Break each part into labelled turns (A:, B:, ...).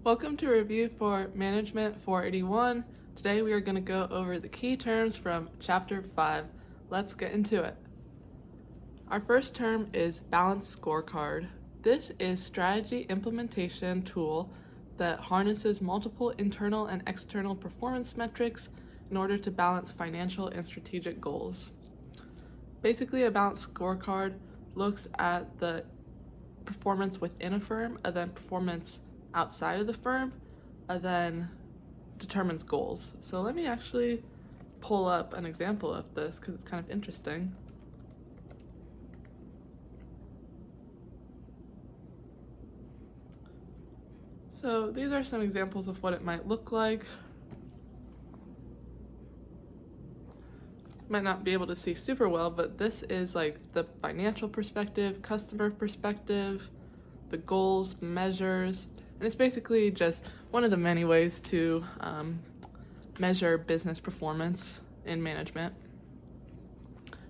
A: Welcome to review for Management 481. Today we are going to go over the key terms from Chapter 5. Let's get into it. Our first term is Balanced Scorecard. This is strategy implementation tool that harnesses multiple internal and external performance metrics in order to balance financial and strategic goals. Basically, a balanced scorecard looks at the performance within a firm and then performance outside of the firm and then determines goals. So let me actually pull up an example of this because it's kind of interesting. So these are some examples of what it might look like. Might not be able to see super well, but this is like the financial perspective, customer perspective, the goals, the measures, and it's basically just one of the many ways to measure business performance in management.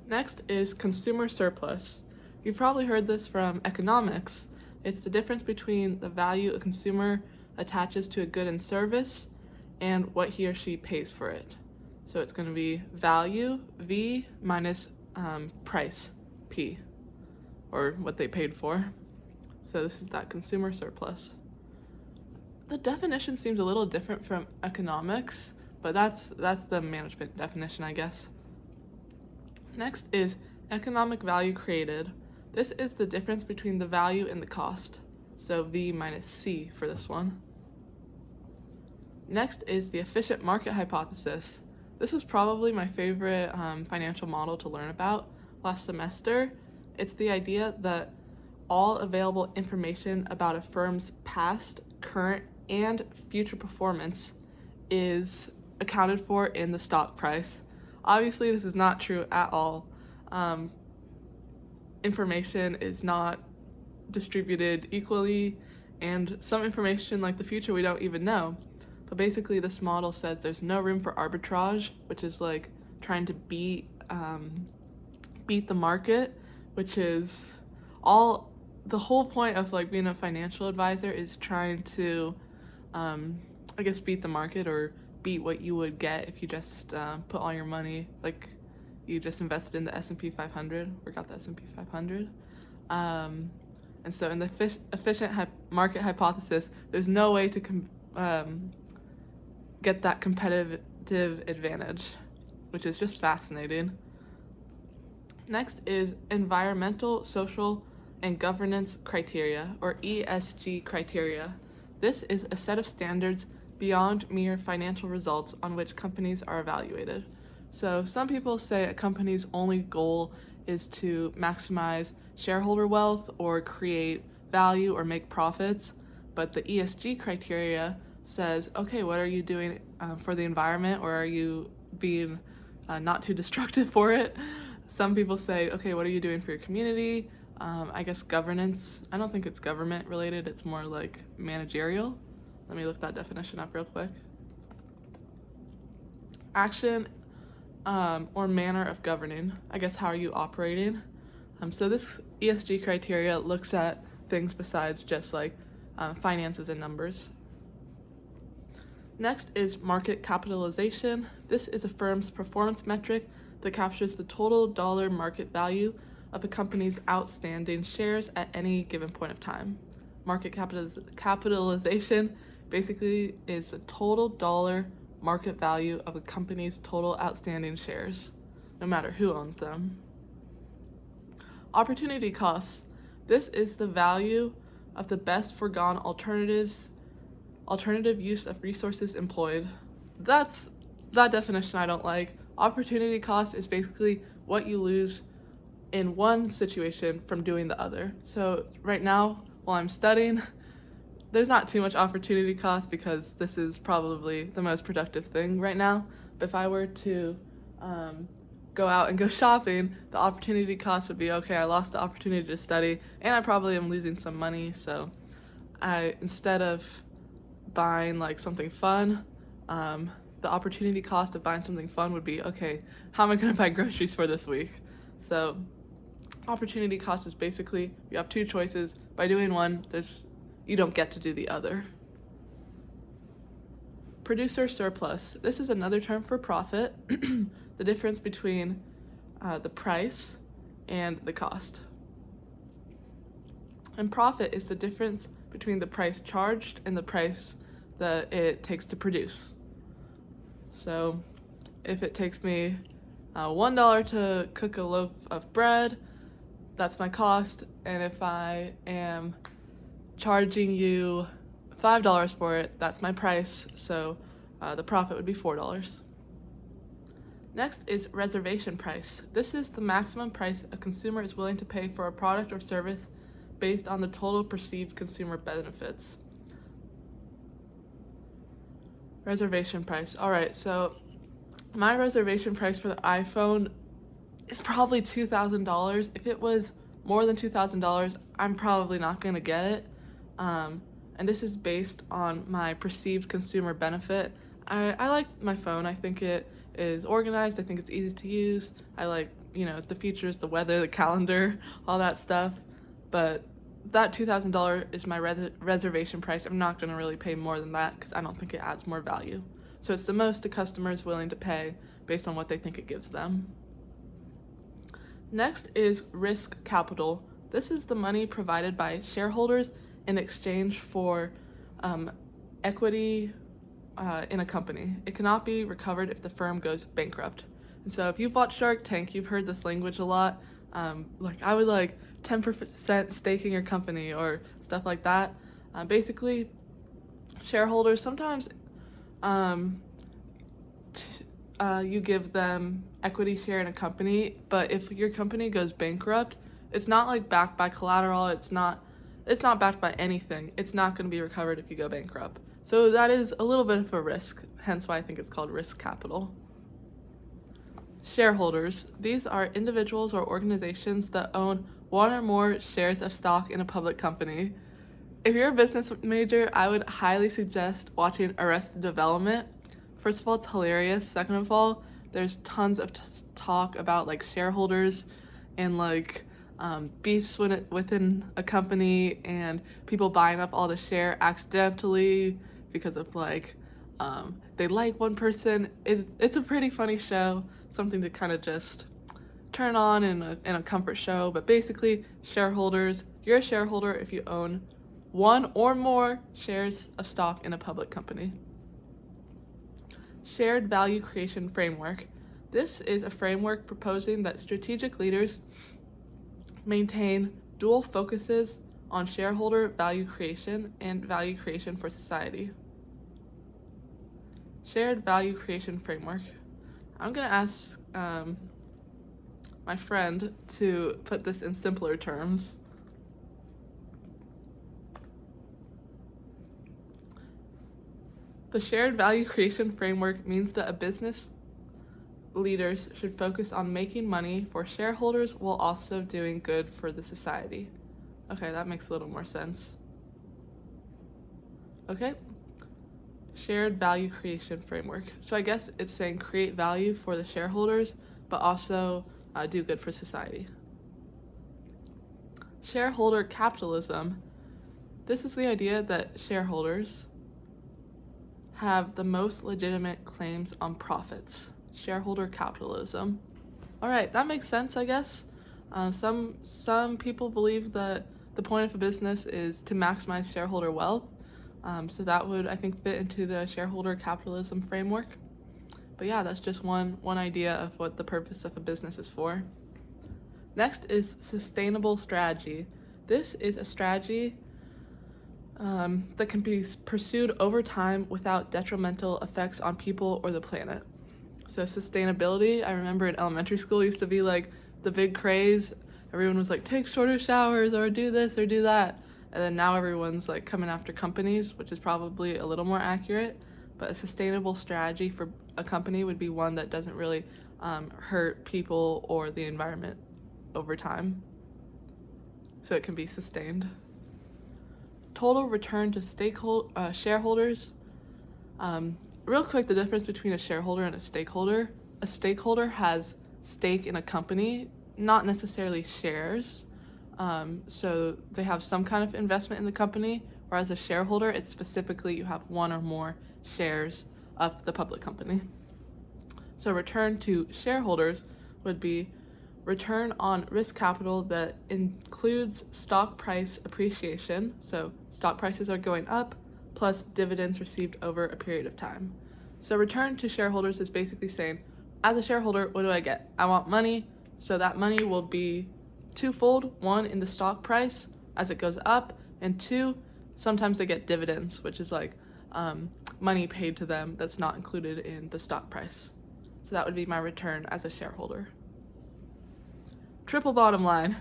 A: Next is consumer surplus. You've probably heard this from economics. It's the difference between the value a consumer attaches to a good and service and what he or she pays for it. So it's going to be value, V, minus price, P, or what they paid for. So this is that consumer surplus. The definition seems a little different from economics, but that's the management definition, I guess. Next is economic value created. This is the difference between the value and the cost. So V minus C for this one. Next is the efficient market hypothesis. This was probably my favorite financial model to learn about last semester. It's the idea that all available information about a firm's past, current, and future performance is accounted for in the stock price. Obviously, this is not true at all. Information is not distributed equally, and some information like the future we don't even know. But basically this model says there's no room for arbitrage, which is like trying to beat the market, which is the whole point of like being a financial advisor is trying to beat the market or beat what you would get if you just put all your money, like you just invested in the S&P 500 or got the S&P 500. And so in the efficient market hypothesis, there's no way to get that competitive advantage, which is just fascinating. Next is environmental, social, and governance criteria, or ESG criteria. This is a set of standards beyond mere financial results on which companies are evaluated. So some people say a company's only goal is to maximize shareholder wealth or create value or make profits, but the ESG criteria says, okay, what are you doing for the environment, or are you being not too destructive for it? Some people say, okay, what are you doing for your community? I guess governance. I don't think it's government related, it's more like managerial. Let me look that definition up real quick. Action or manner of governing. I guess how are you operating? So this ESG criteria looks at things besides just like finances and numbers. Next is market capitalization. This is a firm's performance metric that captures the total dollar market value of a company's outstanding shares at any given point of time. Market capitalization basically is the total dollar market value of a company's total outstanding shares, no matter who owns them. Opportunity costs. This is the value of the best foregone alternative use of resources employed. That definition I don't like. Opportunity cost is basically what you lose in one situation from doing the other. So right now, while I'm studying, there's not too much opportunity cost because this is probably the most productive thing right now. But if I were to go out and go shopping, the opportunity cost would be, okay, I lost the opportunity to study and I probably am losing some money. So instead of buying like something fun, the opportunity cost of buying something fun would be, okay, how am I going to buy groceries for this week? So opportunity cost is basically you have two choices. By doing one, you don't get to do the other. Producer surplus. This is another term for profit, the difference between the price and the cost. And profit is the difference between the price charged and the price that it takes to produce. So if it takes me $1 to cook a loaf of bread, that's my cost. And if I am charging you $5 for it, that's my price. So the profit would be $4. Next is reservation price. This is the maximum price a consumer is willing to pay for a product or service based on the total perceived consumer benefits. Reservation price. All right, so my reservation price for the iPhone is probably $2,000. If it was more than $2,000, I'm probably not gonna get it. And this is based on my perceived consumer benefit. I like my phone. I think it is organized. I think it's easy to use. I like, the features, the weather, the calendar, all that stuff. But that $2,000 is my reservation price. I'm not going to really pay more than that because I don't think it adds more value. So it's the most a customer is willing to pay based on what they think it gives them. Next is risk capital. This is the money provided by shareholders in exchange for equity in a company. It cannot be recovered if the firm goes bankrupt. And so if you've watched Shark Tank, you've heard this language a lot. I would like 10% stake in your company or stuff like that. Basically, shareholders sometimes you give them equity share in a company, but if your company goes bankrupt, it's not like backed by collateral. It's not backed by anything. It's not going to be recovered if you go bankrupt. So that is a little bit of a risk, hence why I think it's called risk capital. Shareholders. These are individuals or organizations that own one or more shares of stock in a public company. If you're a business major, I would highly suggest watching Arrested Development. First of all, it's hilarious. Second of all, there's tons of talk about like shareholders and beefs within a company and people buying up all the share accidentally because of they like one person. It's a pretty funny show, something to kind of just turn on in a comfort show. But basically, shareholders, you're a shareholder if you own one or more shares of stock in a public company. Shared value creation framework. This is a framework proposing that strategic leaders maintain dual focuses on shareholder value creation and value creation for society. Shared value creation framework. I'm going to ask my friend to put this in simpler terms. The shared value creation framework means that a business leaders should focus on making money for shareholders while also doing good for the society. Okay, that makes a little more sense. Okay, shared value creation framework. So I guess it's saying create value for the shareholders, but also do good for society. Shareholder capitalism. This is the idea that shareholders have the most legitimate claims on profits. Shareholder capitalism. All right, that makes sense, I guess. Some people believe that the point of a business is to maximize shareholder wealth. So that would, I think, fit into the shareholder capitalism framework. But yeah, that's just one idea of what the purpose of a business is for. Next is sustainable strategy. This is a strategy that can be pursued over time without detrimental effects on people or the planet. So sustainability, I remember in elementary school used to be like the big craze. Everyone was like, take shorter showers or do this or do that. And then now everyone's like coming after companies, which is probably a little more accurate. But a sustainable strategy for a company would be one that doesn't really hurt people or the environment over time. So it can be sustained. Total return to shareholders. Real quick, the difference between a shareholder and a stakeholder. A stakeholder has stake in a company, not necessarily shares. So they have some kind of investment in the company, whereas a shareholder, it's specifically you have one or more shares of the public company. So return to shareholders would be return on risk capital that includes stock price appreciation, so stock prices are going up, plus dividends received over a period of time. So return to shareholders is basically saying, as a shareholder, what do I get? I want money, so that money will be twofold. One, in the stock price as it goes up, and two, sometimes they get dividends, which is like money paid to them that's not included in the stock price. So that would be my return as a shareholder. Triple bottom line.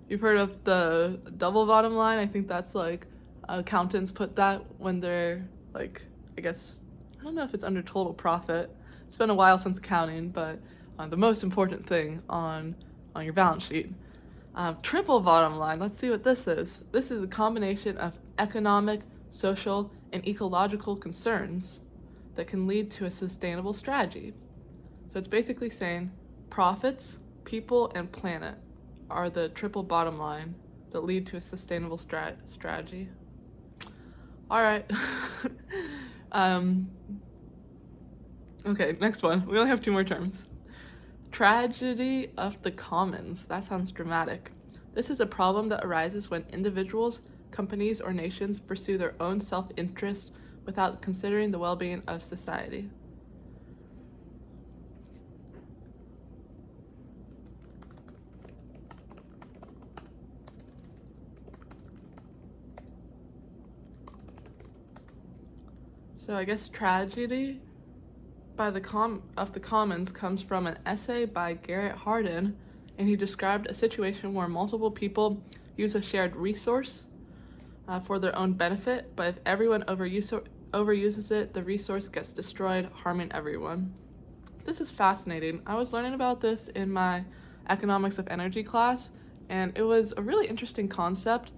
A: You've heard of the double bottom line? I think that's like accountants put that when they're like, I guess, I don't know if it's under total profit. It's been a while since accounting, but the most important thing on your balance sheet. Triple bottom line, let's see what this is. This is a combination of economic, social, and ecological concerns that can lead to a sustainable strategy. So it's basically saying profits, people, and planet are the triple bottom line that lead to a sustainable strategy. All right. Okay, next one. We only have 2 more terms. Tragedy of the commons. That sounds dramatic. This is a problem that arises when individuals, companies, or nations pursue their own self-interest without considering the well-being of society. So I guess tragedy of the commons comes from an essay by Garrett Hardin, and he described a situation where multiple people use a shared resource for their own benefit, but if everyone overuses it, the resource gets destroyed, harming everyone. This is fascinating. I was learning about this in my economics of energy class, and it was a really interesting concept.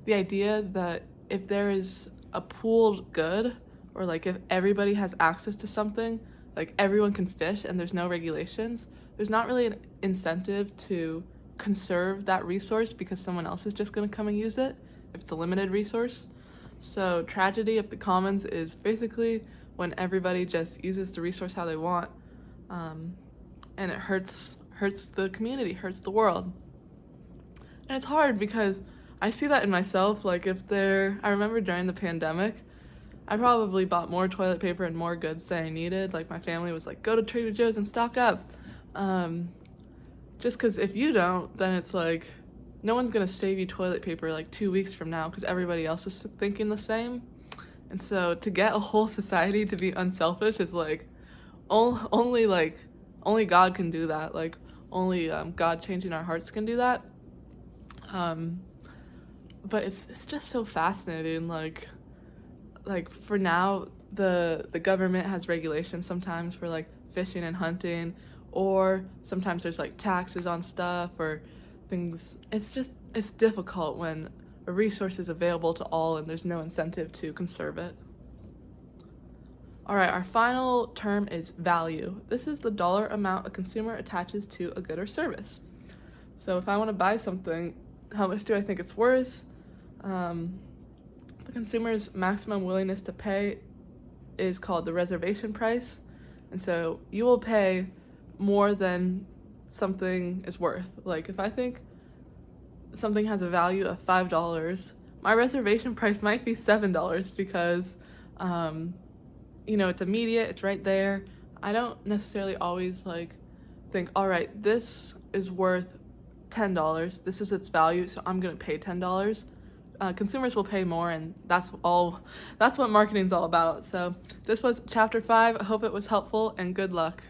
A: The idea that if there is a pooled good, or like if everybody has access to something, like everyone can fish and there's no regulations, there's not really an incentive to conserve that resource because someone else is just going to come and use it if it's a limited resource. So tragedy of the commons is basically when everybody just uses the resource how they want, and it hurts the community, hurts the world. And it's hard because I see that in myself. Like I remember during the pandemic, I probably bought more toilet paper and more goods than I needed. Like my family was like, go to Trader Joe's and stock up. Just because if you don't, then it's like no one's going to save you toilet paper like 2 weeks from now because everybody else is thinking the same. And so to get a whole society to be unselfish is like only God can do that. Like only God changing our hearts can do that. But it's just so fascinating. Like for now, the government has regulations sometimes for like fishing and hunting, or sometimes there's like taxes on stuff or things. It's difficult when a resource is available to all and there's no incentive to conserve it. All right, our final term is value. This is the dollar amount a consumer attaches to a good or service. So if I want to buy something, how much do I think it's worth? The consumer's maximum willingness to pay is called the reservation price. And so you will pay more than something is worth. Like if I think something has a value of $5, my reservation price might be $7 because, it's immediate, it's right there. I don't necessarily always think, all right, this is worth $10. This is its value, so I'm gonna pay $10. Consumers will pay more, and that's what marketing's all about. So this was chapter 5. I hope it was helpful, and good luck.